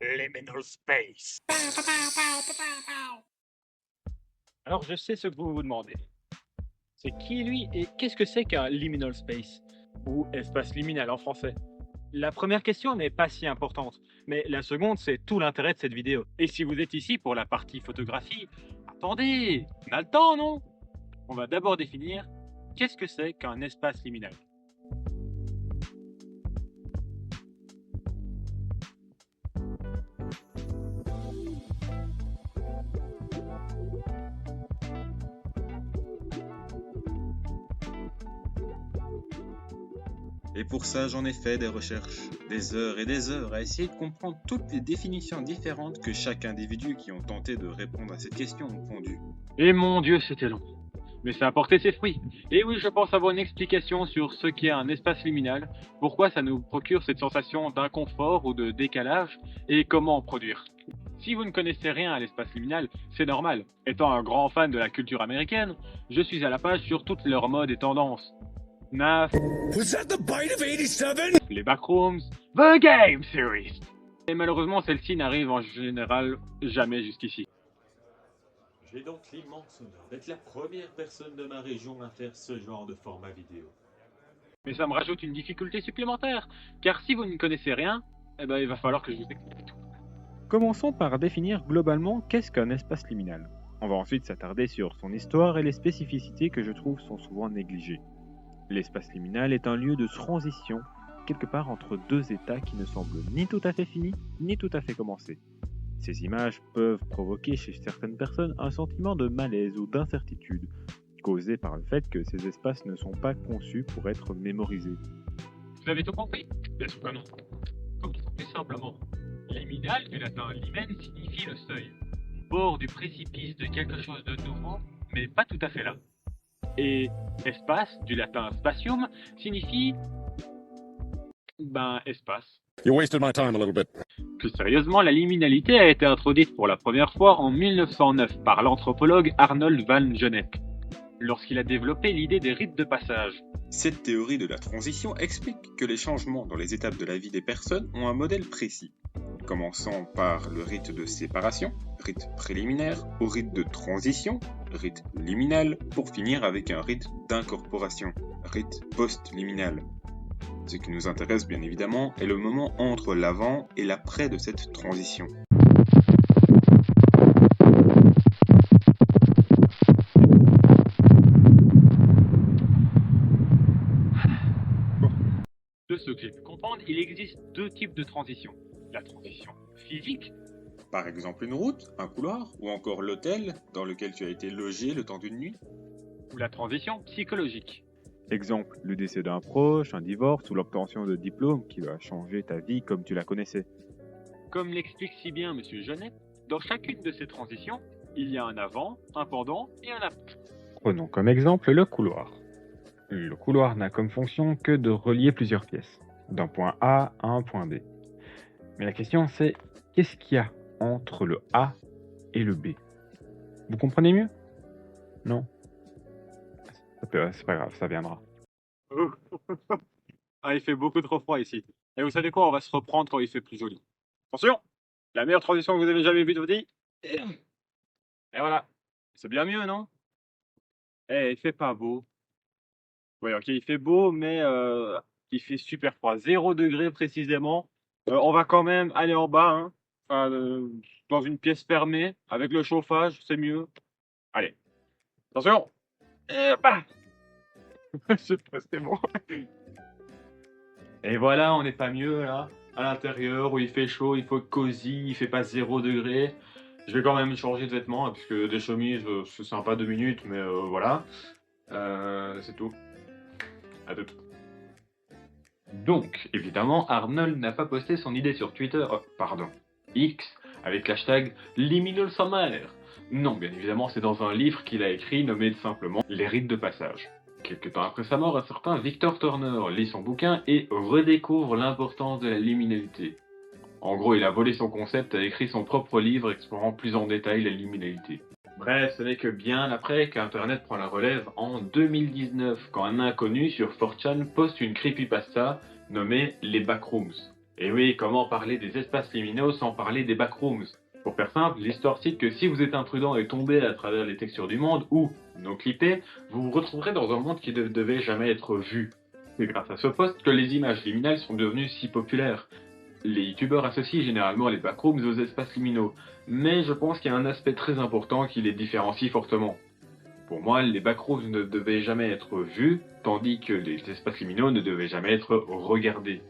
Liminal Space. Alors je sais ce que vous vous demandez. C'est qui lui et qu'est-ce que c'est qu'un liminal space? Ou espace liminal en français? La première question n'est pas si importante, mais la seconde, c'est tout l'intérêt de cette vidéo. Et si vous êtes ici pour la partie photographie, attendez, on a le temps, non? On va d'abord définir qu'est-ce que c'est qu'un espace liminal. Et pour ça, j'en ai fait des recherches, des heures et des heures à essayer de comprendre toutes les définitions différentes que chaque individu qui ont tenté de répondre à cette question ont pondues. Et mon Dieu, c'était long. Mais ça a porté ses fruits. Et oui, je pense avoir une explication sur ce qu'est un espace liminal, pourquoi ça nous procure cette sensation d'inconfort ou de décalage, et comment en produire. Si vous ne connaissez rien à l'espace liminal, c'est normal. Étant un grand fan de la culture américaine, je suis à la page sur toutes leurs modes et tendances. NAF, Was that the bite of 87? les backrooms, The Game Series. Et malheureusement, celle-ci n'arrive en général jamais jusqu'ici. J'ai donc l'immense honneur d'être la première personne de ma région à faire ce genre de format vidéo. Mais ça me rajoute une difficulté supplémentaire, car si vous ne connaissez rien, eh ben, il va falloir que je vous explique tout. Commençons par définir globalement qu'est-ce qu'un espace liminal. On va ensuite s'attarder sur son histoire et les spécificités que je trouve sont souvent négligées. L'espace liminal est un lieu de transition, quelque part entre deux états qui ne semblent ni tout à fait finis, ni tout à fait commencés. Ces images peuvent provoquer chez certaines personnes un sentiment de malaise ou d'incertitude, causé par le fait que ces espaces ne sont pas conçus pour être mémorisés. Vous avez tout compris? Bien sûr que non. Comme tout simplement. Liminal du latin limen signifie le seuil, au bord du précipice de quelque chose de nouveau, mais pas tout à fait là. Et espace du latin spatium signifie espace. You wasted my time a little bit. Plus sérieusement, la liminalité a été introduite pour la première fois en 1909 par l'anthropologue Arnold van Gennep, lorsqu'il a développé l'idée des rites de passage. Cette théorie de la transition explique que les changements dans les étapes de la vie des personnes ont un modèle précis, commençant par le rite de séparation, rite préliminaire, au rite de transition, rite liminal, pour finir avec un rite d'incorporation, rite post-liminal. Ce qui nous intéresse bien évidemment est le moment entre l'avant et l'après de cette transition. De ce que j'ai pu comprendre, il existe deux types de transition. La transition physique, Par exemple une route, un couloir, ou encore l'hôtel dans lequel tu as été logé le temps d'une nuit. ou la transition psychologique. Exemple, le décès d'un proche, un divorce ou l'obtention de diplôme qui va changer ta vie comme tu la connaissais. Comme l'explique si bien M. Genet, dans chacune de ces transitions, il y a un avant, un pendant et un après. Prenons comme exemple le couloir. Le couloir n'a comme fonction que de relier plusieurs pièces, d'un point A à un point B. Mais la question c'est, qu'est-ce qu'il y a entre le A et le B? Vous comprenez mieux? Non? C'est pas grave, ça viendra. Ah, il fait beaucoup trop froid ici. Et vous savez quoi, on va se reprendre quand il fait plus joli. Attention, la meilleure transition que vous avez jamais vue de votre vie. Et voilà. C'est bien mieux, non? Eh, il fait pas beau. Oui, ok, il fait beau, mais il fait super froid. 0 degré précisément. On va quand même aller en bas, hein. Enfin, dans une pièce fermée, avec le chauffage, c'est mieux. Allez, attention. Et bah c'est bon. Et voilà, on n'est pas mieux là, à l'intérieur où il fait chaud, il faut cosy, il fait pas 0 degré. Je vais quand même changer de vêtements, hein, puisque des chemises, c'est sympa 2 minutes, mais voilà. C'est tout. À tout. Donc, évidemment, Arnold n'a pas posté son idée sur Twitter, X, avec l'hashtag Liminal Summer. Non, bien évidemment, c'est dans un livre qu'il a écrit nommé simplement Les rites de passage. Quelque temps après sa mort, un certain Victor Turner lit son bouquin et redécouvre l'importance de la liminalité. En gros, il a volé son concept et a écrit son propre livre explorant plus en détail la liminalité. Bref, ce n'est que bien après qu'Internet prend la relève en 2019, quand un inconnu sur 4chan poste une creepypasta nommée Les Backrooms. Et oui, comment parler des espaces liminaux sans parler des backrooms? Pour faire simple, l'histoire cite que si vous êtes imprudent et tombé à travers les textures du monde ou non clippé, vous vous retrouverez dans un monde qui ne devait jamais être vu. C'est grâce à ce post que les images liminales sont devenues si populaires. Les youtubeurs associent généralement les backrooms aux espaces liminaux, mais je pense qu'il y a un aspect très important qui les différencie fortement. Pour moi, les backrooms ne devaient jamais être vus, tandis que les espaces liminaux ne devaient jamais être regardés.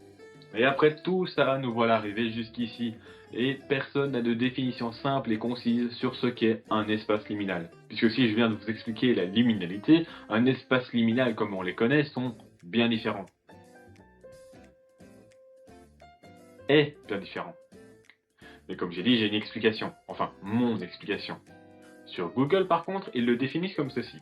Et après tout ça, nous voilà arrivés jusqu'ici, et personne n'a de définition simple et concise sur ce qu'est un espace liminal. Puisque si je viens de vous expliquer la liminalité, un espace liminal comme on les connaît sont bien différents. Est bien différent. Mais comme j'ai dit, j'ai une explication, enfin mon explication. Sur Google par contre, ils le définissent comme ceci.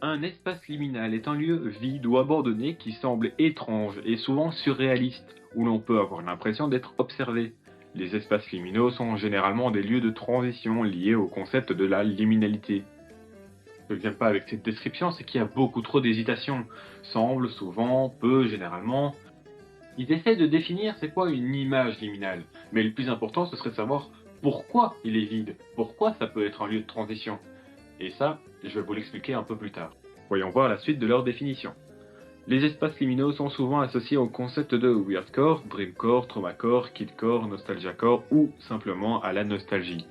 Un espace liminal est un lieu vide ou abandonné qui semble étrange et souvent surréaliste, où l'on peut avoir l'impression d'être observé. Les espaces liminaux sont généralement des lieux de transition liés au concept de la liminalité. Ce que j'aime pas avec cette description, c'est qu'il y a beaucoup trop d'hésitation. Semble, souvent, peut, généralement. Ils essaient de définir c'est quoi une image liminale, mais le plus important ce serait de savoir pourquoi il est vide, pourquoi ça peut être un lieu de transition. Et ça, je vais vous l'expliquer un peu plus tard. Voyons voir la suite de leur définition. Les espaces liminaux sont souvent associés au concept de weirdcore, dreamcore, traumacore, kidcore, nostalgiacore ou simplement à la nostalgie.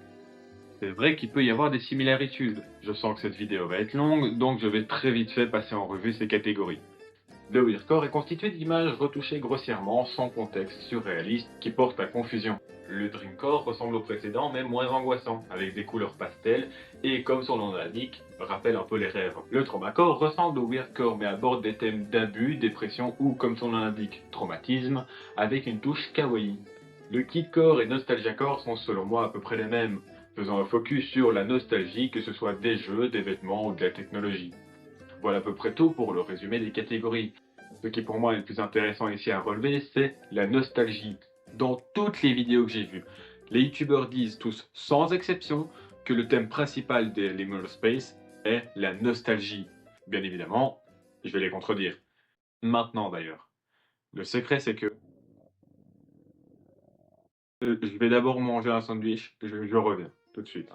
C'est vrai qu'il peut y avoir des similarités. Je sens que cette vidéo va être longue, donc je vais très vite fait passer en revue ces catégories. Le weirdcore est constitué d'images retouchées grossièrement, sans contexte, surréaliste, qui portent à confusion. Le dreamcore ressemble au précédent, mais moins angoissant, avec des couleurs pastel, et comme son nom l'indique, rappelle un peu les rêves. Le traumacore ressemble au weirdcore, mais aborde des thèmes d'abus, dépression ou, comme son nom l'indique, traumatisme, avec une touche kawaii. Le kidcore et nostalgiacore sont selon moi à peu près les mêmes, faisant un focus sur la nostalgie, que ce soit des jeux, des vêtements ou de la technologie. Voilà à peu près tout pour le résumé des catégories. Ce qui pour moi est le plus intéressant ici à relever, c'est la nostalgie. Dans toutes les vidéos que j'ai vues, les youtubeurs disent tous, sans exception, que le thème principal des Liminal Space est la nostalgie. Bien évidemment, je vais les contredire. Maintenant d'ailleurs. Le secret c'est que... je vais d'abord manger un sandwich, je reviens tout de suite.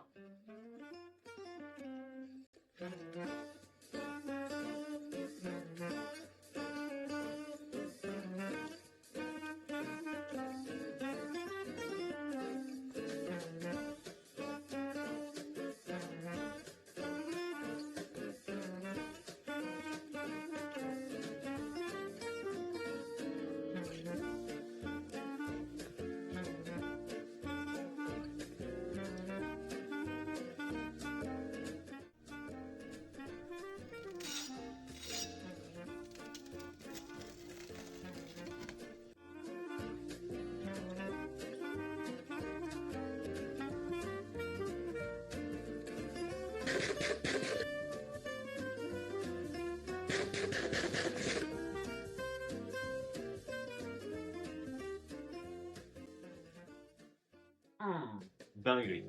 Dinguerie.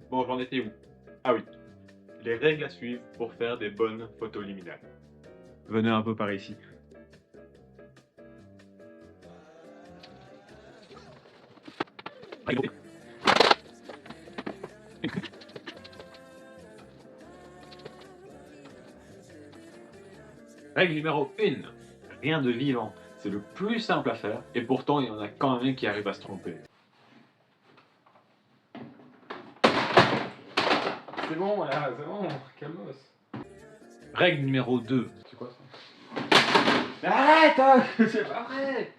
Bon, j'en étais où? Ah oui. Les règles à suivre pour faire des bonnes photos liminales. Venez un peu par ici. Règle numéro 1. Rien de vivant. C'est le plus simple à faire, et pourtant il y en a quand même qui arrivent à se tromper. C'est bon, là, c'est bon, calmos. Règle numéro 2. C'est quoi ça? Mais arrête, c'est pas vrai.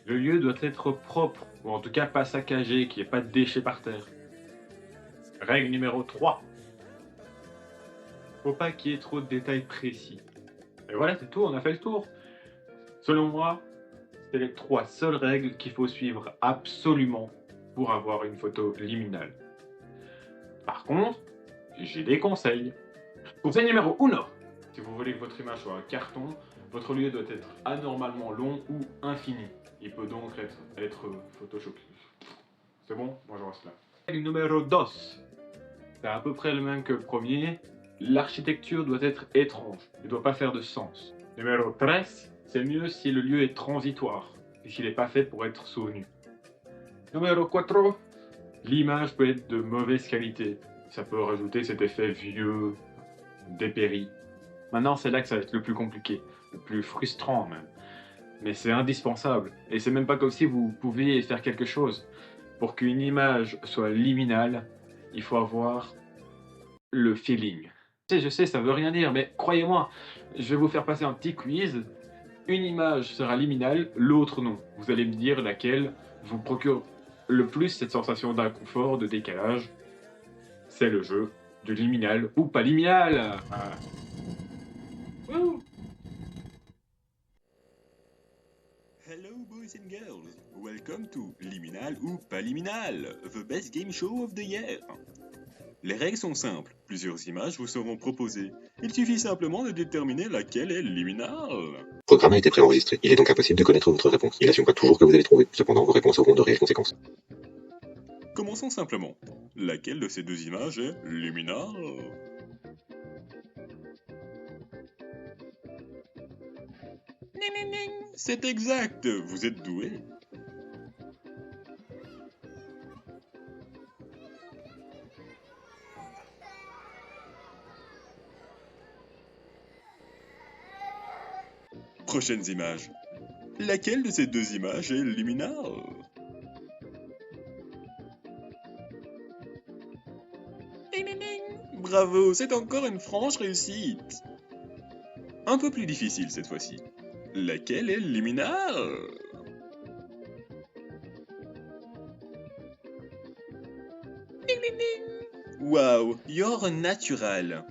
Le lieu doit être propre, ou en tout cas pas saccagé, qu'il n'y ait pas de déchets par terre. Règle numéro 3. Faut pas qu'il y ait trop de détails précis. Et voilà, c'est tout, on a fait le tour. Selon moi, c'est les 3 seules règles qu'il faut suivre absolument pour avoir une photo liminale. Par contre, j'ai des conseils. Conseil numéro 1. Si vous voulez que votre image soit un carton, votre lieu doit être anormalement long ou infini. Il peut donc être photoshopé. C'est bon? Moi je reste là. Règle numéro 2. C'est à peu près le même que le premier. L'architecture doit être étrange. Il ne doit pas faire de sens. Numéro 3. C'est mieux si le lieu est transitoire. puisqu'il n'est pas fait pour être souvenu. Numéro 4. L'image peut être de mauvaise qualité. Ça peut rajouter cet effet vieux, dépéri. Maintenant, c'est là que ça va être le plus compliqué, le plus frustrant même. Mais c'est indispensable. Et c'est même pas comme si vous pouviez faire quelque chose. Pour qu'une image soit liminale, il faut avoir le feeling. Je sais, ça veut rien dire, mais croyez-moi, je vais vous faire passer un petit quiz. Une image sera liminale, l'autre non. Vous allez me dire laquelle vous procure le plus cette sensation d'inconfort, de décalage. C'est le jeu de liminal ou pas liminal. Voilà. Wouh. Hello boys and girls, welcome to Liminal ou pas liminal, the best game show of the year. Les règles sont simples, plusieurs images vous seront proposées. Il suffit simplement de déterminer laquelle est liminale. Le programme a été préenregistré, il est donc impossible de connaître votre réponse. Il assumera toujours que vous avez trouvé, cependant vos réponses auront de réelles conséquences. Commençons simplement. Laquelle de ces deux images est liminale? C'est exact, vous êtes doué. Prochaines images. Laquelle de ces deux images est liminale? Bravo, c'est encore une franche réussite. Un peu plus difficile cette fois-ci. Laquelle est liminale? Wow, you're natural.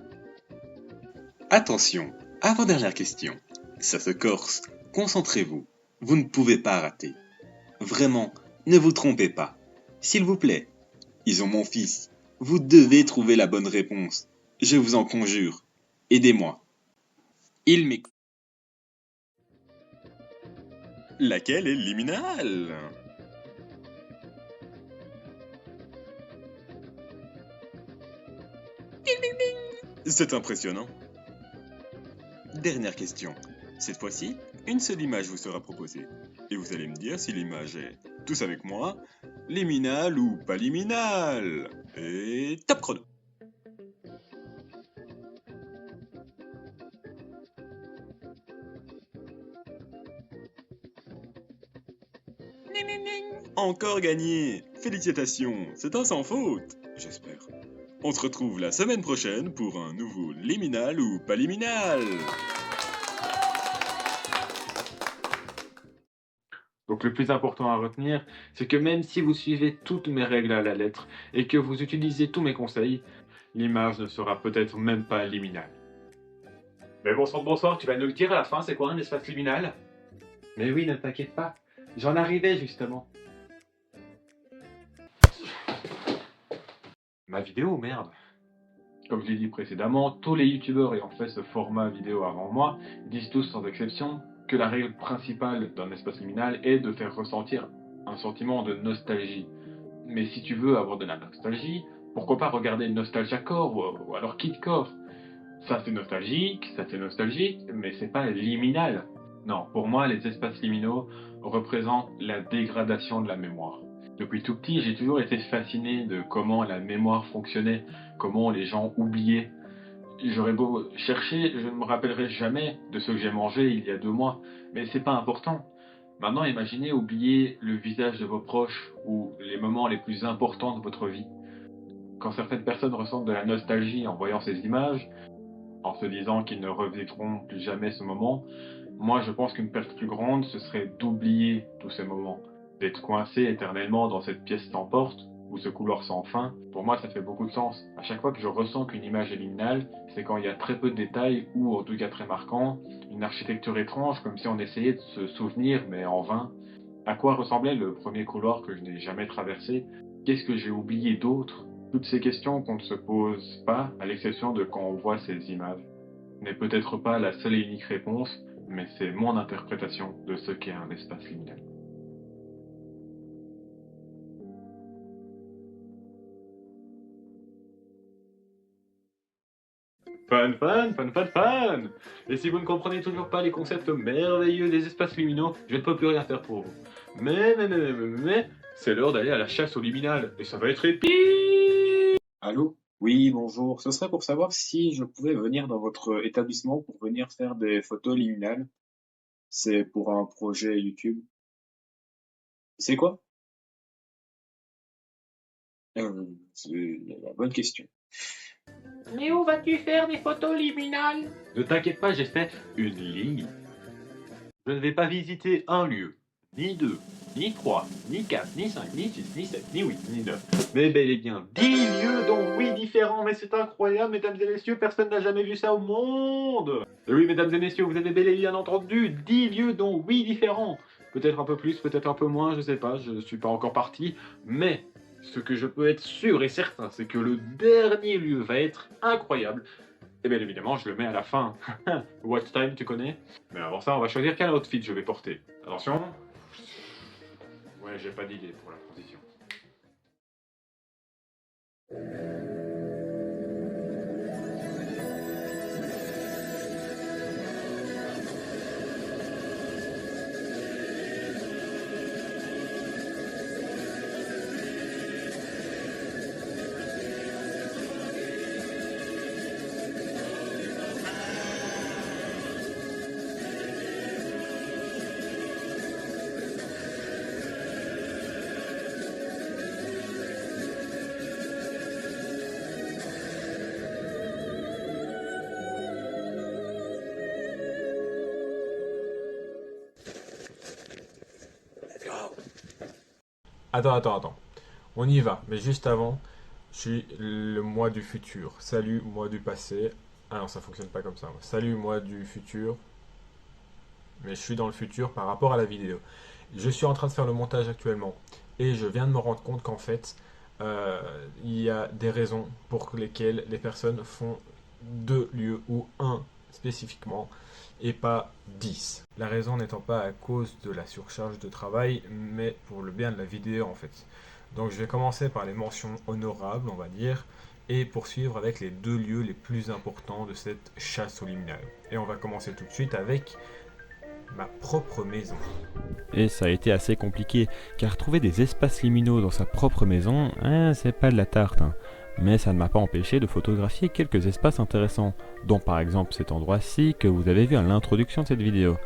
Attention, avant-dernière question. Ça se corse, concentrez-vous. Vous ne pouvez pas rater. Vraiment, ne vous trompez pas. S'il vous plaît. Ils ont mon fils. Vous devez trouver la bonne réponse. Je vous en conjure. Aidez-moi. Il m'écoute. Laquelle est liminale? C'est impressionnant. Dernière question. Cette fois-ci, une seule image vous sera proposée. Et vous allez me dire si l'image est, tous avec moi, liminale ou pas liminale. Et top chrono. Encore gagné. Félicitations, c'est un sans faute, j'espère. On se retrouve la semaine prochaine pour un nouveau liminal ou pas liminal. Donc le plus important à retenir, c'est que même si vous suivez toutes mes règles à la lettre et que vous utilisez tous mes conseils, l'image ne sera peut-être même pas liminale. Mais bonsoir, tu vas nous le dire à la fin, c'est quoi un espace liminal? Mais oui, ne t'inquiète pas, j'en arrivais justement. Ma vidéo, merde. Comme je l'ai dit précédemment, tous les youtubeurs ayant fait ce format vidéo avant moi disent tous sans exception que la règle principale d'un espace liminal est de faire ressentir un sentiment de nostalgie. Mais si tu veux avoir de la nostalgie, pourquoi pas regarder Nostalgia Core ou alors Kid Core? Ça c'est nostalgique, mais c'est pas liminal. Non, pour moi les espaces liminaux représentent la dégradation de la mémoire. Depuis tout petit, j'ai toujours été fasciné de comment la mémoire fonctionnait, comment les gens oubliaient. J'aurais beau chercher, je ne me rappellerai jamais de ce que j'ai mangé il y a 2 mois, mais c'est pas important. Maintenant, imaginez oublier le visage de vos proches ou les moments les plus importants de votre vie. Quand certaines personnes ressentent de la nostalgie en voyant ces images, en se disant qu'ils ne revivront plus jamais ce moment, moi je pense qu'une perte plus grande, ce serait d'oublier tous ces moments. D'être coincé éternellement dans cette pièce sans porte, ou ce couloir sans fin, pour moi ça fait beaucoup de sens. À chaque fois que je ressens qu'une image est liminale, c'est quand il y a très peu de détails, ou en tout cas très marquants, une architecture étrange, comme si on essayait de se souvenir, mais en vain. À quoi ressemblait le premier couloir que je n'ai jamais traversé? Qu'est-ce que j'ai oublié d'autre? Toutes ces questions qu'on ne se pose pas, à l'exception de quand on voit ces images, n'est peut-être pas la seule et unique réponse, mais c'est mon interprétation de ce qu'est un espace liminal. Fun, fun, fun, fun, fun. Et si vous ne comprenez toujours pas les concepts merveilleux des espaces liminaux, je ne peux plus rien faire pour vous. Mais, c'est l'heure d'aller à la chasse au liminal, et ça va être épique. Allô? Oui, bonjour. Ce serait pour savoir si je pouvais venir dans votre établissement pour venir faire des photos liminales. C'est pour un projet YouTube. C'est quoi? C'est la bonne question. Mais où vas-tu faire des photos liminales? Ne t'inquiète pas, j'ai fait une ligne. Je ne vais pas visiter un lieu, ni deux, ni trois, ni quatre, ni cinq, ni six, ni sept, ni huit, ni neuf, mais bel et bien 10 lieux dont 8 différents. Mais c'est incroyable, mesdames et messieurs, personne n'a jamais vu ça au monde. Et oui, mesdames et messieurs, vous avez bel et bien entendu, 10 lieux dont 8 différents. Peut-être un peu plus, peut-être un peu moins, je sais pas, je ne suis pas encore parti, mais ce que je peux être sûr et certain, c'est que le dernier lieu va être incroyable. Et bien évidemment, je le mets à la fin. Watch time, tu connais? Mais avant ça, on va choisir quel outfit je vais porter. Attention. Ouais, j'ai pas d'idée pour la transition. Attends. On y va, mais juste avant, je suis le moi du futur. Salut, moi du passé. Ah non, ça fonctionne pas comme ça. Salut, moi du futur. Mais je suis dans le futur par rapport à la vidéo. Je suis en train de faire le montage actuellement. Et je viens de me rendre compte qu'en fait, il y a des raisons pour lesquelles les personnes font 2 lieux ou un spécifiquement et pas 10. La raison n'étant pas à cause de la surcharge de travail, mais pour le bien de la vidéo en fait. Donc je vais commencer par les mentions honorables, on va dire, et poursuivre avec les 2 lieux les plus importants de cette chasse au liminal. Et on va commencer tout de suite avec ma propre maison. Et ça a été assez compliqué, car trouver des espaces liminaux dans sa propre maison, c'est pas de la tarte. Mais ça ne m'a pas empêché de photographier quelques espaces intéressants, dont par exemple cet endroit-ci que vous avez vu à l'introduction de cette vidéo.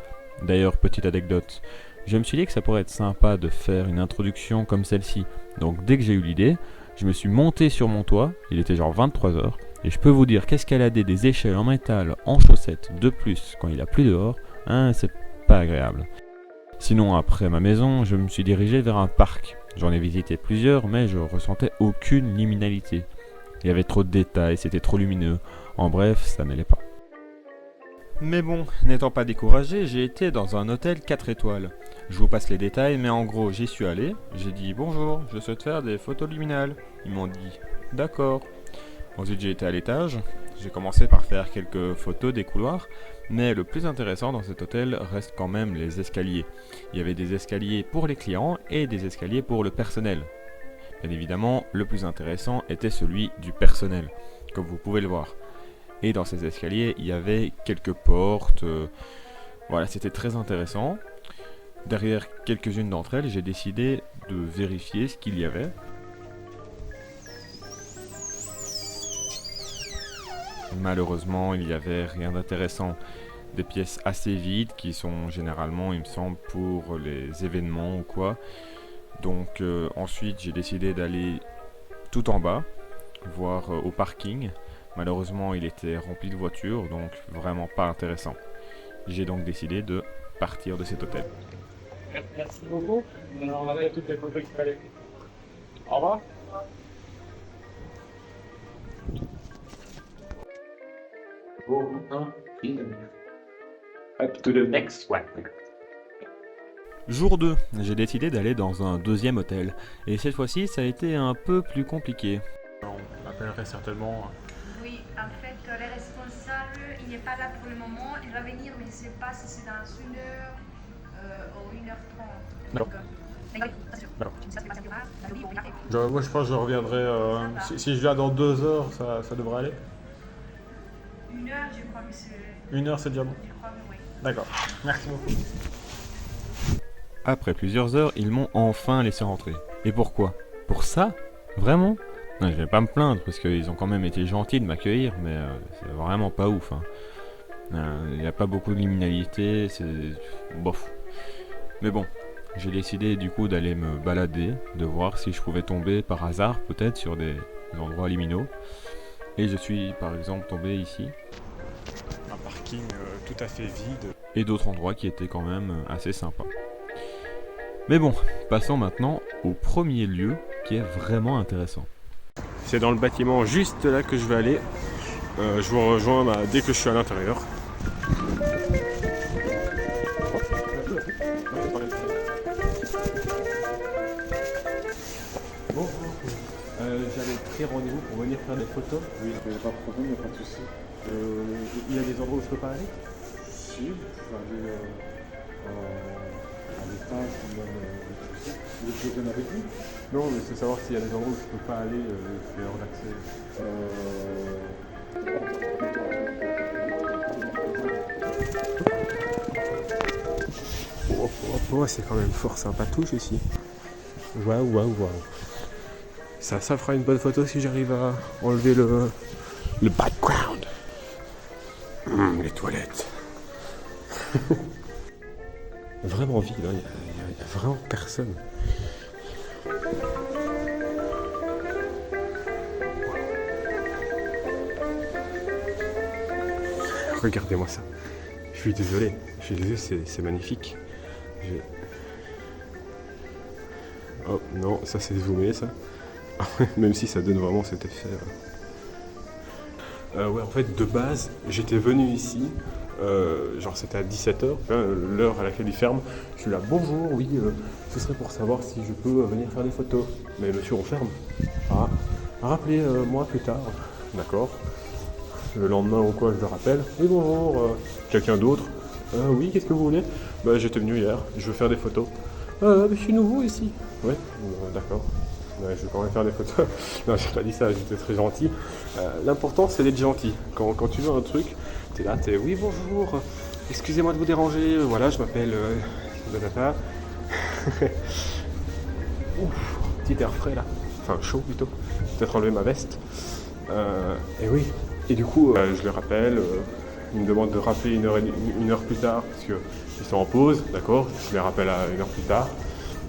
D'ailleurs, petite anecdote, je me suis dit que ça pourrait être sympa de faire une introduction comme celle-ci. Donc dès que j'ai eu l'idée, je me suis monté sur mon toit, il était genre 23h, et je peux vous dire qu'escalader des échelles en métal en chaussettes de plus quand il a plu dehors, c'est pas agréable. Sinon, après ma maison, je me suis dirigé vers un parc. J'en ai visité plusieurs, mais je ressentais aucune liminalité. Il y avait trop de détails, c'était trop lumineux. En bref, ça n'allait pas. Mais bon, n'étant pas découragé, j'ai été dans un hôtel 4 étoiles. Je vous passe les détails, mais en gros, j'y suis allé. J'ai dit bonjour, je souhaite faire des photos liminales. Ils m'ont dit d'accord. Ensuite, j'ai été à l'étage. J'ai commencé par faire quelques photos des couloirs. Mais le plus intéressant dans cet hôtel reste quand même les escaliers. Il y avait des escaliers pour les clients et des escaliers pour le personnel. Bien évidemment, le plus intéressant était celui du personnel, comme vous pouvez le voir. Et dans ces escaliers, il y avait quelques portes. Voilà, c'était très intéressant. Derrière quelques-unes d'entre elles, j'ai décidé de vérifier ce qu'il y avait. Malheureusement, il n'y avait rien d'intéressant. Des pièces assez vides qui sont généralement, il me semble, pour les événements ou quoi. Donc ensuite, j'ai décidé d'aller tout en bas, voir au parking. Malheureusement, il était rempli de voitures, donc vraiment pas intéressant. J'ai donc décidé de partir de cet hôtel. Merci beaucoup. On va aller toutes les photos qu'il fallait. Au revoir. Up to the next one. Jour 2, j'ai décidé d'aller dans un deuxième hôtel. Et cette fois-ci, ça a été un peu plus compliqué. On appellerait certainement... Oui, en fait, le responsable, il n'est pas là pour le moment. Il va venir, mais je ne sais pas si c'est dans 1 heure ou 1h30. D'accord. D'accord. Moi je pense que je reviendrai... si je viens dans 2 heures, ça devrait aller. 1 heure, je crois que c'est... 1 heure, c'est déjà bon. Je crois que oui. D'accord. Merci beaucoup. Après plusieurs heures, ils m'ont enfin laissé rentrer. Et pourquoi? Pour ça? Vraiment? Non, je vais pas me plaindre parce qu'ils ont quand même été gentils de m'accueillir, mais c'est vraiment pas ouf. Il n'y a pas beaucoup de liminalité, c'est bof. Mais bon, j'ai décidé du coup d'aller me balader, de voir si je pouvais tomber par hasard peut-être sur des endroits liminaux. Et je suis par exemple tombé ici. Un parking tout à fait vide. Et d'autres endroits qui étaient quand même assez sympas. Mais bon, passons maintenant au premier lieu qui est vraiment intéressant. C'est dans le bâtiment juste là que je vais aller. Je vous rejoins dès que je suis à l'intérieur. Bon, j'avais pris rendez-vous pour venir faire des photos. Oui, il n'y a pas de problème, il n'y a pas de souci. Il y a des endroits où je peux pas aller? Si, je peux aller à l'étage ou même vous voulez que je vienne avec vous? Non, mais c'est savoir s'il y a des endroits où je peux pas aller, c'est hors d'accès. Oh, c'est quand même fort sympatouche ici. Waouh, waouh, waouh. Ça fera une bonne photo si j'arrive à enlever le background. Les toilettes. Vraiment vide, hein. Il y a vraiment personne. Regardez-moi ça. Je suis désolé, c'est magnifique. Oh non, ça c'est zoomé ça. Même si ça donne vraiment cet effet. Ouais, en fait, de base, j'étais venu ici. Genre c'était à 17h, l'heure à laquelle il ferme. Je suis là, bonjour, oui, ce serait pour savoir si je peux venir faire des photos. Mais monsieur, on ferme. Ah, rappelez-moi plus tard. D'accord. Le lendemain ou quoi, je le rappelle. Oui, bonjour, quelqu'un d'autre. Oui, qu'est-ce que vous voulez? Bah, j'étais venu hier, je veux faire des photos. Je suis nouveau ici. Ouais, d'accord. Ouais, je vais quand même faire des photos. Non, j'ai pas dit ça, j'étais très gentil. L'important, c'est d'être gentil. Quand tu veux un truc, t'es là, oui, bonjour, excusez-moi de vous déranger, voilà, je m'appelle Donata. Ouf, petit air frais là, enfin chaud plutôt, peut-être enlever ma veste. Et oui, et du coup, je le rappelle, il me demande de rappeler une heure plus tard, parce qu'ils sont en pause, d'accord, je les rappelle à 1 heure plus tard.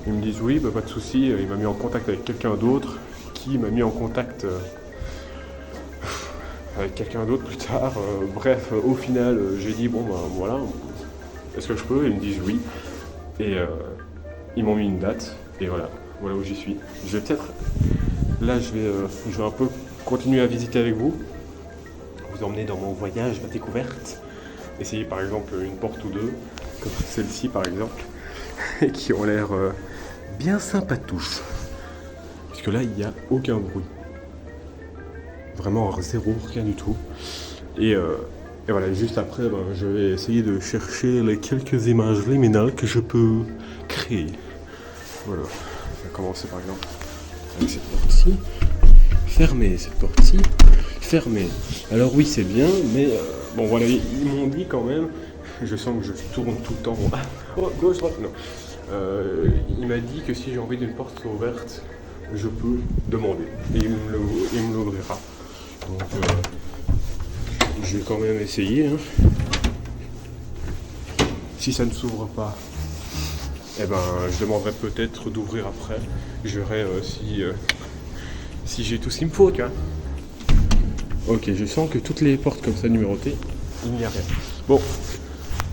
Ils me disent oui, bah, pas de souci, il m'a mis en contact avec quelqu'un d'autre, qui m'a mis en contact avec quelqu'un d'autre plus tard. Bref, au final, j'ai dit bon, bah voilà, est-ce que je peux? Ils me disent oui. Et ils m'ont mis une date, et voilà où j'y suis. Je vais peut-être, là, je vais un peu continuer à visiter avec vous, vous emmener dans mon voyage, ma découverte, essayer par exemple une porte ou deux, comme celle-ci par exemple, qui ont l'air bien sympatouches. Parce que là, il n'y a aucun bruit. Vraiment zéro, rien du tout. Et voilà, juste après, je vais essayer de chercher les quelques images liminales que je peux créer. Voilà. Je vais commencer par exemple avec cette porte-ci. Fermée, cette porte-ci. Fermée. Alors oui, c'est bien, mais bon voilà, ils m'ont dit quand même, je sens que je tourne tout le temps. Oh, gauche, droite, non. Il m'a dit que si j'ai envie d'une porte ouverte, je peux demander. Et il me l'ouvrira. Donc, je vais quand même essayer. Hein. Si ça ne s'ouvre pas, eh ben, je demanderai peut-être d'ouvrir après. Je verrai si j'ai tout ce qu'il me faut, tu vois. Ok, je sens que toutes les portes comme ça numérotées, il n'y a rien. Bon,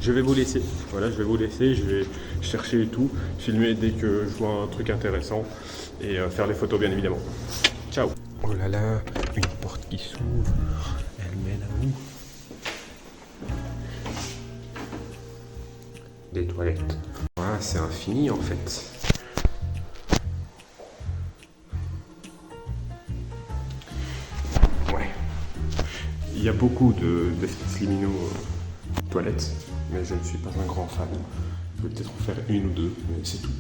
je vais vous laisser. Voilà, je vais vous laisser. Je vais chercher et tout, filmer dès que je vois un truc intéressant et faire les photos, bien évidemment. Ciao. Oh là là, une porte qui s'ouvre. Elle mène à où? Des toilettes. Ah, c'est infini en fait. Ouais. Il y a beaucoup d'espaces liminaux toilettes, mais je ne suis pas un grand fan. Je vais peut-être en faire une ou deux, mais c'est tout.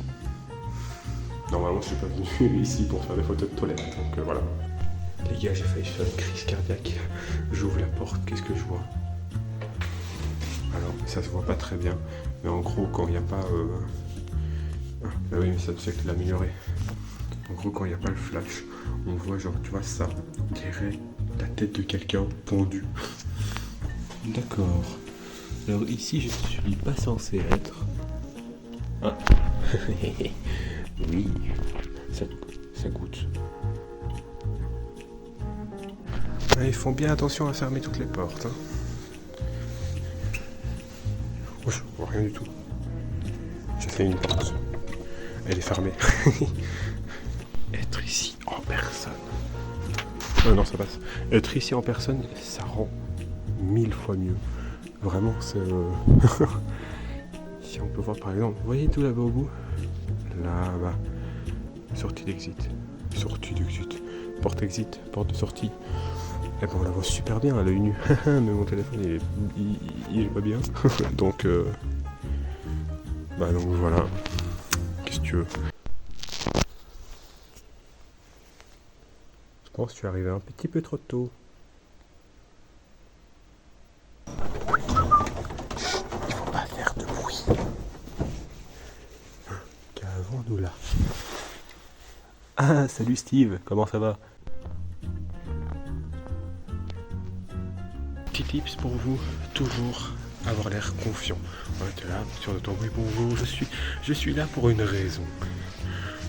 Normalement, je suis pas venu ici pour faire des photos de toilettes, donc voilà. Les gars, j'ai failli faire une crise cardiaque. J'ouvre la porte, qu'est-ce que je vois? Alors, ça se voit pas très bien, mais en gros, quand il n'y a pas... Ah, bah oui, mais ça ne fait que l'améliorer. En gros, quand il n'y a pas le flash, on voit genre, tu vois ça, on dirait la tête de quelqu'un pendue. D'accord. Alors ici, je suis pas censé être. Ah. Oui, ça goûte. Ah, ils font bien attention à fermer toutes les portes. Hein. Oh, je vois rien du tout. J'ai fait une porte. Elle est fermée. Être ici en personne. Non, ça passe. Être ici en personne, ça rend 1000 fois mieux. Vraiment, c'est... Si on peut voir par exemple, vous voyez tout là-bas au bout? Là-bas. Sortie d'exit. Sortie d'exit. Porte exit. Porte de sortie. Et ben on la voit super bien à l'œil nu. Mais mon téléphone il est pas bien. Donc bah donc voilà. Qu'est-ce que tu veux? Je pense que tu es arrivé un petit peu trop tôt. Il faut pas faire de bruit. Qu'avons-nous là? Ah, salut Steve, comment ça va? Petit tips pour vous, toujours avoir l'air confiant. Ouais, t'es là, sûr de toi, oui bonjour, je suis là pour une raison.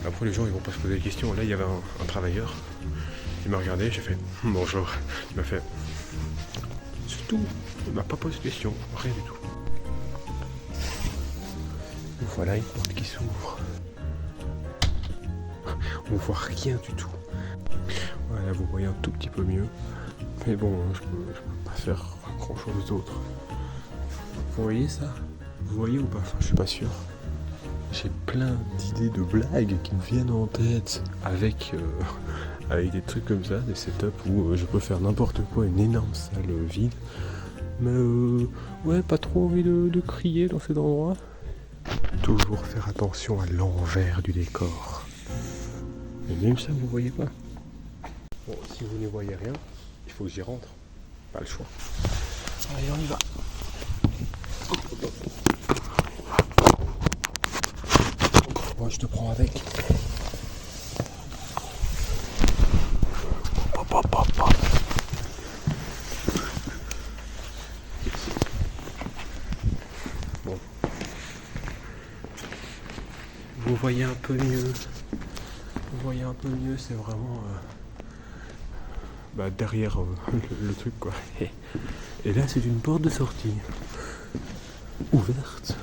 Après les gens ils vont pas se poser des questions. Là il y avait un travailleur, il m'a regardé, j'ai fait bonjour. Il m'a fait, c'est tout, il m'a pas posé de questions, rien du tout. Voilà une porte qui s'ouvre. On voit rien du tout. Voilà, vous voyez un tout petit peu mieux. Mais bon, je peux pas faire grand chose d'autre. Vous voyez ça? Vous voyez ou pas? Enfin, je suis pas sûr. J'ai plein d'idées de blagues qui me viennent en tête avec des trucs comme ça, des setups où je peux faire n'importe quoi, une énorme salle vide. Mais ouais, pas trop envie de crier dans cet endroit. Toujours faire attention à l'envers du décor. Et même ça, vous voyez pas. Bon, si vous ne voyez rien, il faut que j'y rentre. Pas le choix. Allez, on y va. Moi, je te prends avec. Bon. Vous voyez un peu mieux. Vous voyez un peu mieux, c'est vraiment derrière le truc quoi. Et là c'est une porte de sortie ouverte.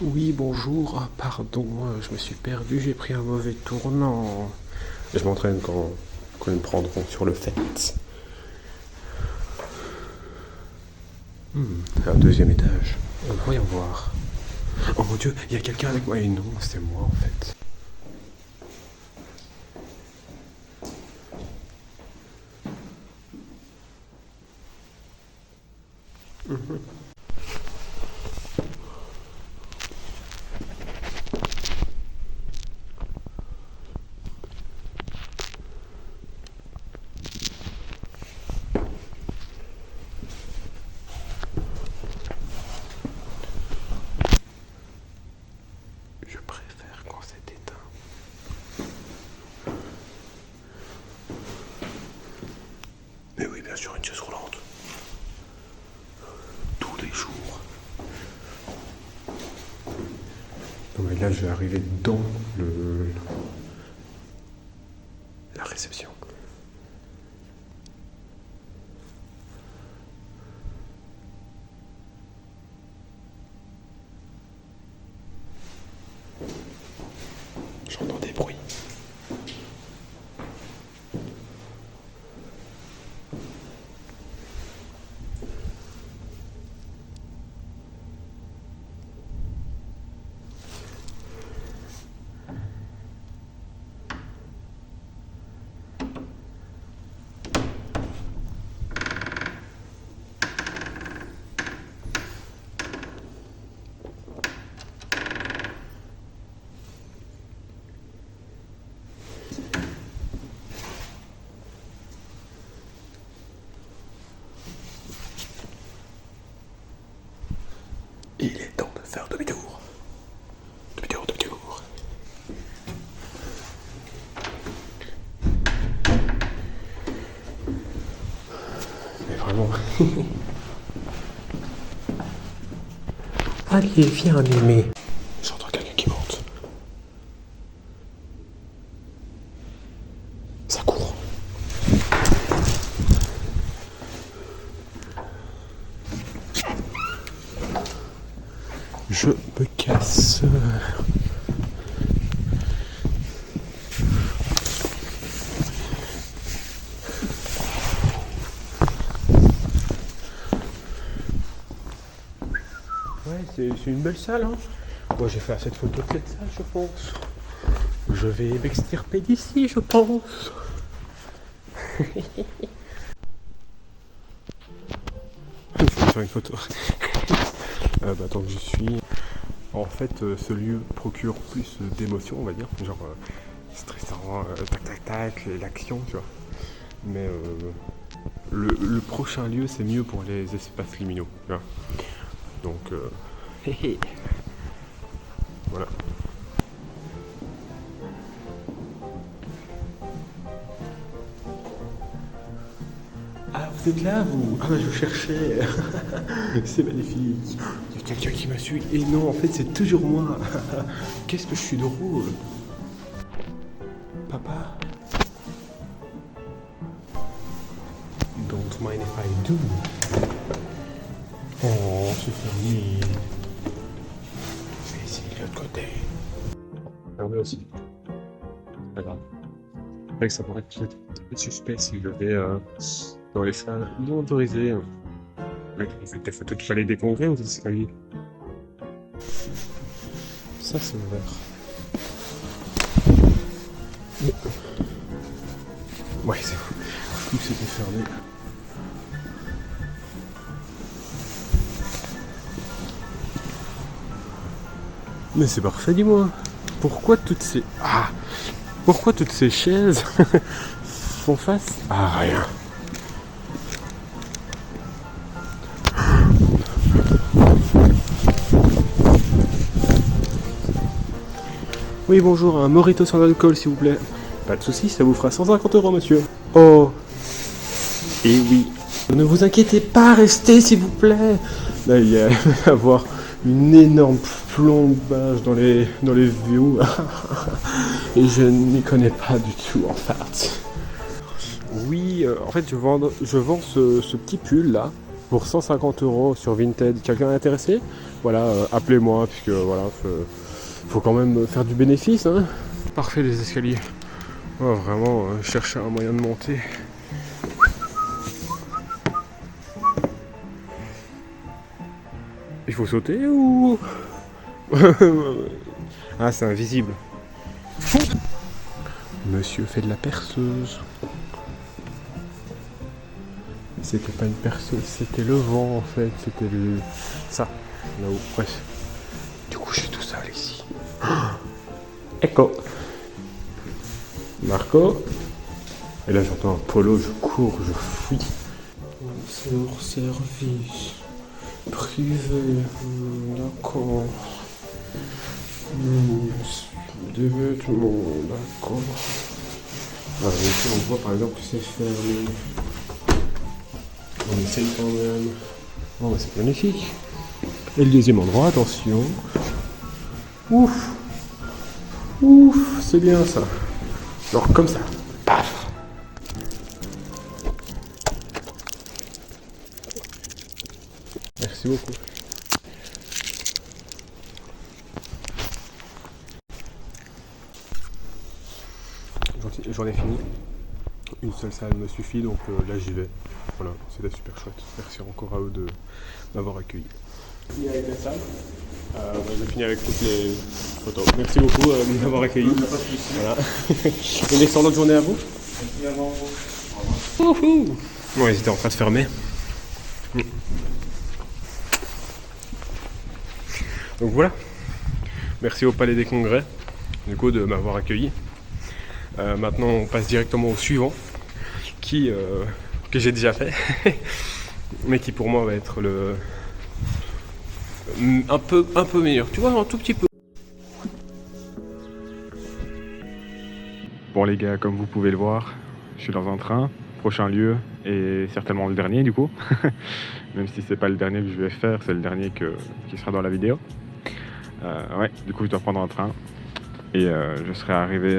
Oui, bonjour. Ah, pardon, je me suis perdu, j'ai pris un mauvais tournant. Je m'entraîne quand ils me prendront sur le fait. Un deuxième étage. Voyons voir. Oh mon dieu, il y a quelqu'un avec moi. Et non, c'est moi en fait. Je préfère quand c'est éteint. Mais oui, bien sûr, une chaise roulante. Tous les jours. Non mais là, je vais arriver dans la réception. J'entends des bruits. faire demi-tour. Demi-tour, demi-tour. Mais vraiment... Allez, viens, Mémé. J'entends quelqu'un qui monte. Ça court. Je me casse. Ouais, c'est une belle salle, hein. Moi j'ai fait cette photo de cette salle, je pense. Je vais m'extirper d'ici, je pense. Je vais faire une photo. Tant que j'y suis. En fait, ce lieu procure plus d'émotions, on va dire. Genre, stressant, tac tac tac, l'action, tu vois. Mais le prochain lieu, c'est mieux pour les espaces liminaux, tu vois. Donc, voilà. Ah, vous êtes là, vous? Ah, je cherchais. C'est magnifique. Il y a quelqu'un qui m'a suivi. Et non, en fait, c'est toujours moi. Qu'est-ce que je suis drôle. Papa? Don't mind if I do. Oh, c'est fermé. Je vais essayer de l'autre côté. Fermé aussi. Pas grave. C'est vrai que ça pourrait être un peu suspect si je vais dans les salles non autorisées. Ouais, vous faites des photos de palais des congrès ou des escaliers? Ça, c'est ouvert. Ouais, c'est tout c'était fermé. Mais c'est parfait, dis-moi. Pourquoi toutes ces... Ah! Pourquoi toutes ces chaises font face à rien? Oui, bonjour, un mojito sans alcool, s'il vous plaît. Pas de soucis, ça vous fera 150 € monsieur. Oh! Et oui. Ne vous inquiétez pas, restez, s'il vous plaît. Là, il y a avoir une énorme plombage dans les views. Et je n'y connais pas du tout, en fait. Oui, en fait, je vends ce petit pull là pour 150 € sur Vinted. Quelqu'un est intéressé? Voilà, appelez-moi, puisque voilà, faut quand même faire du bénéfice, hein. Parfait, les escaliers. Oh, vraiment, chercher un moyen de monter. Il faut sauter ou... Ah, c'est invisible. Monsieur fait de la perceuse. C'était pas une perceuse, c'était le vent en fait. C'était le... ça, là-haut, bref. Du coup, je suis tout seul ici. Echo. Marco. Et là, j'entends un polo, je cours, je fuis. C'est hors service. Privé. D'accord. Des vêtements, d'accord. Ah, ici, on voit par exemple que c'est fermé. On essaye quand même. Bon, bah, c'est magnifique. Et le deuxième endroit, attention. Ouf. Ouf, c'est bien ça. Genre comme ça. Paf. Merci beaucoup. J'en ai fini. Une seule salle me suffit, donc là j'y vais. Voilà, c'était super chouette. Merci encore à eux de m'avoir accueilli. Fini avec la salle. J'ai fini avec toutes les photos. Merci beaucoup de m'avoir accueilli. Voilà. Une excellente journée à vous. Merci à vous. Au revoir. Bon, ils étaient en train de fermer. Donc voilà. Merci au Palais des Congrès, du coup, de m'avoir accueilli. Maintenant, on passe directement au suivant, que j'ai déjà fait, mais qui pour moi va être Un peu meilleur. Tu vois, un tout petit peu. Bon les gars, comme vous pouvez le voir, je suis dans un train, prochain lieu, et certainement le dernier du coup. Même si c'est pas le dernier que je vais faire, c'est le dernier qui sera dans la vidéo. Ouais, du coup je dois prendre un train, et je serai arrivé,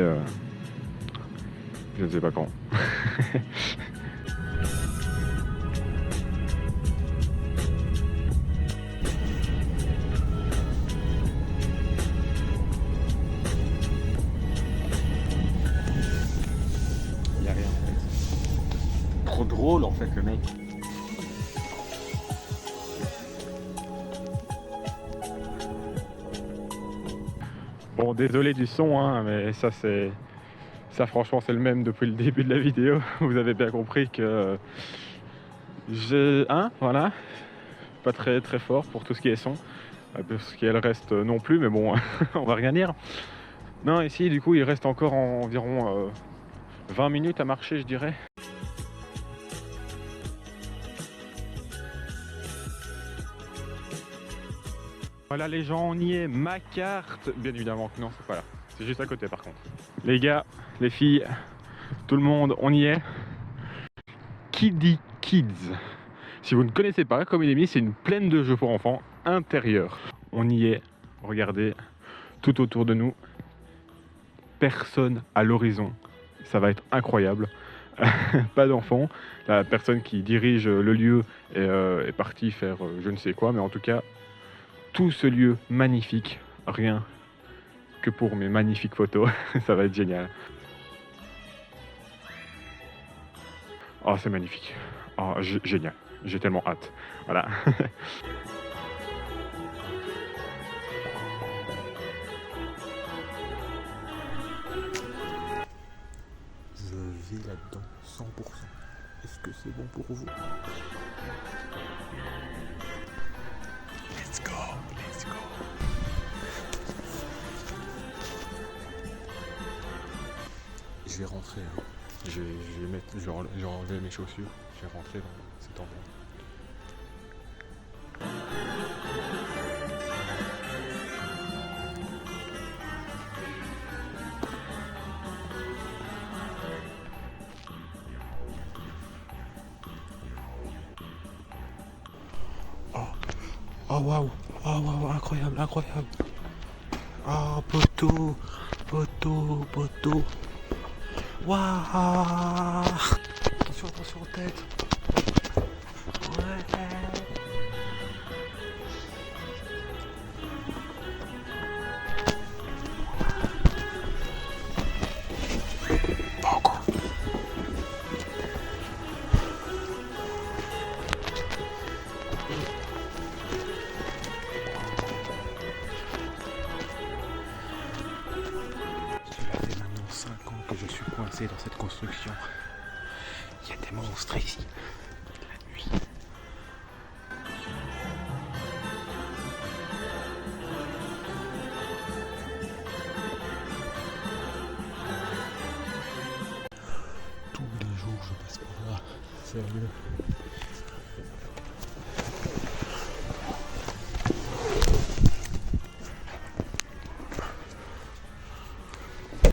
je ne sais pas quand. Il y a rien en fait. Trop drôle en fait le mec. Bon, désolé du son, hein, mais ça franchement c'est le même depuis le début de la vidéo. Vous avez bien compris que voilà, pas très très fort pour tout ce qui est son, pour ce qui est le reste non plus, mais bon, on va rien dire. Non, ici du coup il reste encore environ 20 minutes à marcher, je dirais. Voilà les gens, on y est, ma carte. Bien évidemment que non, c'est pas là. C'est juste à côté par contre. Les gars, les filles, tout le monde, on y est. Kiddy Kids. Si vous ne connaissez pas, comme il est mis, c'est une plaine de jeux pour enfants intérieur. On y est, regardez, tout autour de nous. Personne à l'horizon. Ça va être incroyable. Pas d'enfants. La personne qui dirige le lieu est partie faire je ne sais quoi, mais en tout cas, tout ce lieu magnifique, rien que pour mes magnifiques photos, ça va être génial. Oh, c'est magnifique. Oh, génial. J'ai tellement hâte. Voilà. Je vis là-dedans 100%. Est-ce que c'est bon pour vous? Let's go, let's go. Je vais rentrer. Hein. Je vais enlever mes chaussures. Je vais rentrer dans cet endroit. Oh waouh, oh waouh, incroyable, incroyable. Oh poteau, poteau, poteau. Waouh. Attention, attention en tête. Ouais. Pas encore. Cela fait maintenant 5 ans que je suis coincé dans cette construction. Il y a des monstres ici. La nuit. Tous les jours je passe par là. Sérieux.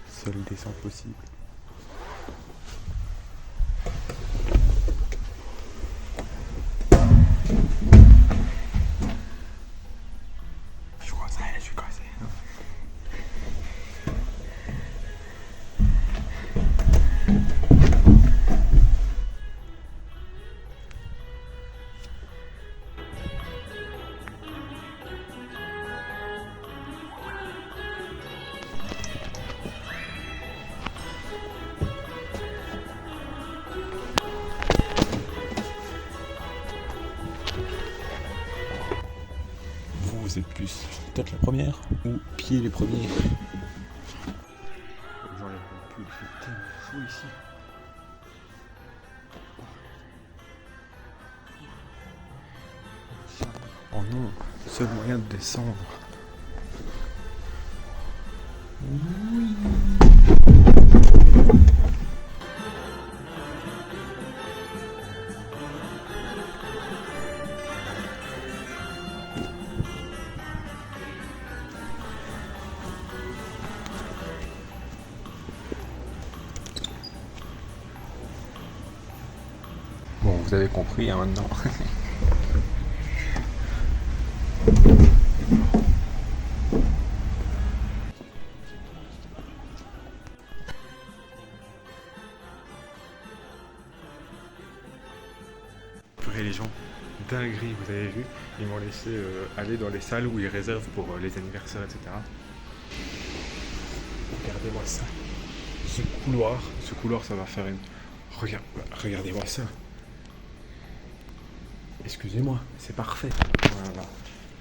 Seule descente possible. Je suis coincé. Vous êtes plus tête la première ou pied les premiers? J'enlève mon pull, il fait tellement chaud ici. Oh non, seul moyen de descendre. Oui. vous avez compris hein, maintenant. Purée, les gens, dinguerie, vous avez vu, ils m'ont laissé aller dans les salles où ils réservent pour les anniversaires, etc. Regardez-moi ça. Ce couloir, ça va faire une... Regardez-moi ça. Excusez-moi, c'est parfait. Voilà.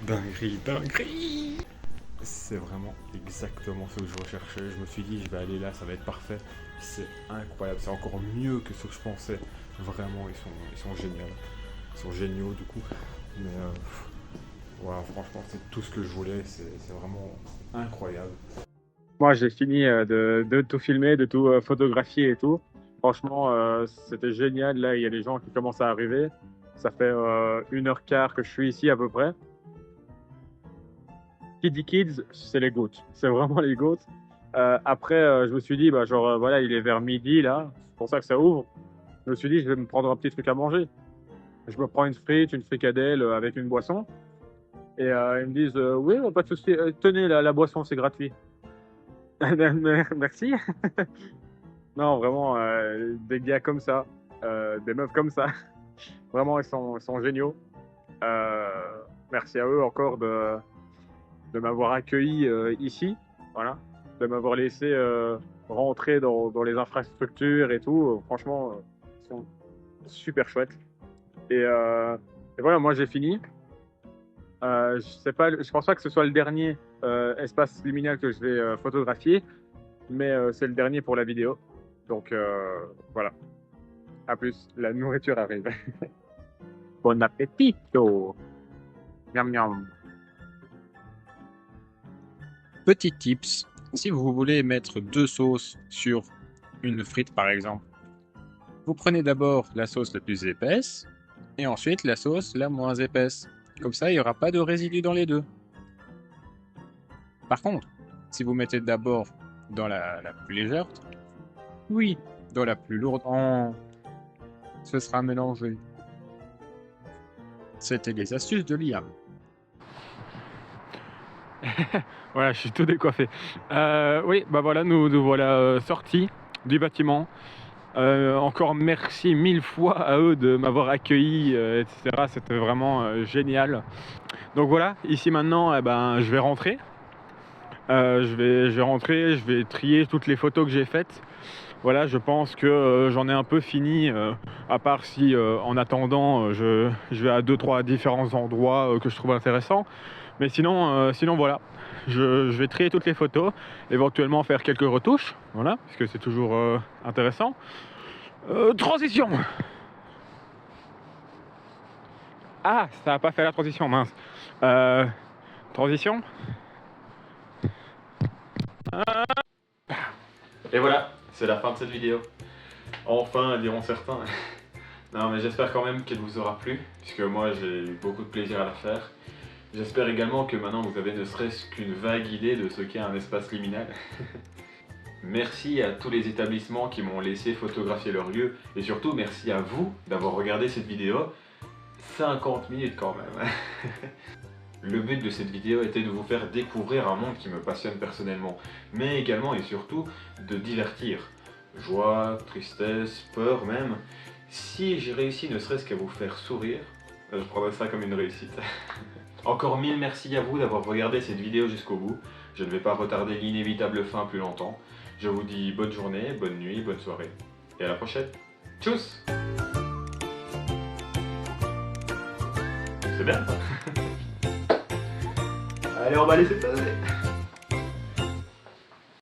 Dinguerie. C'est vraiment exactement ce que je recherchais. Je me suis dit, je vais aller là, ça va être parfait. C'est incroyable, c'est encore mieux que ce que je pensais. Vraiment, ils sont géniaux. Ils sont géniaux du coup. Mais voilà, franchement, c'est tout ce que je voulais. C'est vraiment incroyable. Moi, j'ai fini de tout filmer, de tout photographier et tout. Franchement, c'était génial. Là, il y a des gens qui commencent à arriver. Ça fait 1h15 que je suis ici à peu près. Qui dit kids, c'est les goats. C'est vraiment les goats. Après, je me suis dit, bah, genre, voilà, il est vers midi là. C'est pour ça que ça ouvre. Je me suis dit, je vais me prendre un petit truc à manger. Je me prends une frite, une fricadelle avec une boisson. Et ils me disent, oui, pas de souci. Tenez, la boisson, c'est gratuit. Merci. Non, vraiment, des gars comme ça, des meufs comme ça. Vraiment, ils sont géniaux. Merci à eux encore de m'avoir accueilli ici. Voilà. De m'avoir laissé rentrer dans les infrastructures et tout. Franchement, ils sont super chouettes. Et voilà, moi j'ai fini. Je pense pas que ce soit le dernier espace liminal que je vais photographier, mais c'est le dernier pour la vidéo. Donc voilà. À plus, la nourriture arrive. Bon appétito. Miam miam. Petit tips, si vous voulez mettre 2 sauces sur une frite par exemple, vous prenez d'abord la sauce la plus épaisse et ensuite la sauce la moins épaisse. Comme ça, il n'y aura pas de résidus dans les deux. Par contre, si vous mettez d'abord dans la plus légère, oui, dans la plus lourde, ce sera mélangé. C'était les astuces de Liam. Voilà, je suis tout décoiffé. Oui, bah voilà, nous voilà sortis du bâtiment. Encore merci 1000 fois à eux de m'avoir accueilli, etc. C'était vraiment génial. Donc voilà, ici maintenant, je vais rentrer. Je vais rentrer, je vais trier toutes les photos que j'ai faites. Voilà, je pense que j'en ai un peu fini, à part si en attendant, je vais à 2-3 différents endroits que je trouve intéressants. Mais sinon voilà, je vais trier toutes les photos, éventuellement faire quelques retouches, voilà, parce que c'est toujours intéressant. Transition. Ah, ça n'a pas fait la transition, mince. Transition. Et voilà, c'est la fin de cette vidéo. Enfin, diront certains. Non, mais j'espère quand même qu'elle vous aura plu, puisque moi j'ai eu beaucoup de plaisir à la faire. J'espère également que maintenant vous avez ne serait-ce qu'une vague idée de ce qu'est un espace liminal. Merci à tous les établissements qui m'ont laissé photographier leur lieu, et surtout merci à vous d'avoir regardé cette vidéo. 50 minutes quand même. Le but de cette vidéo était de vous faire découvrir un monde qui me passionne personnellement, mais également et surtout de divertir. Joie, tristesse, peur même. Si j'ai réussi ne serait-ce qu'à vous faire sourire, je prendrais ça comme une réussite. Encore 1000 merci à vous d'avoir regardé cette vidéo jusqu'au bout. Je ne vais pas retarder l'inévitable fin plus longtemps. Je vous dis bonne journée, bonne nuit, bonne soirée. Et à la prochaine. Tchuss! C'est bien ça. Allez, on va laisser passer.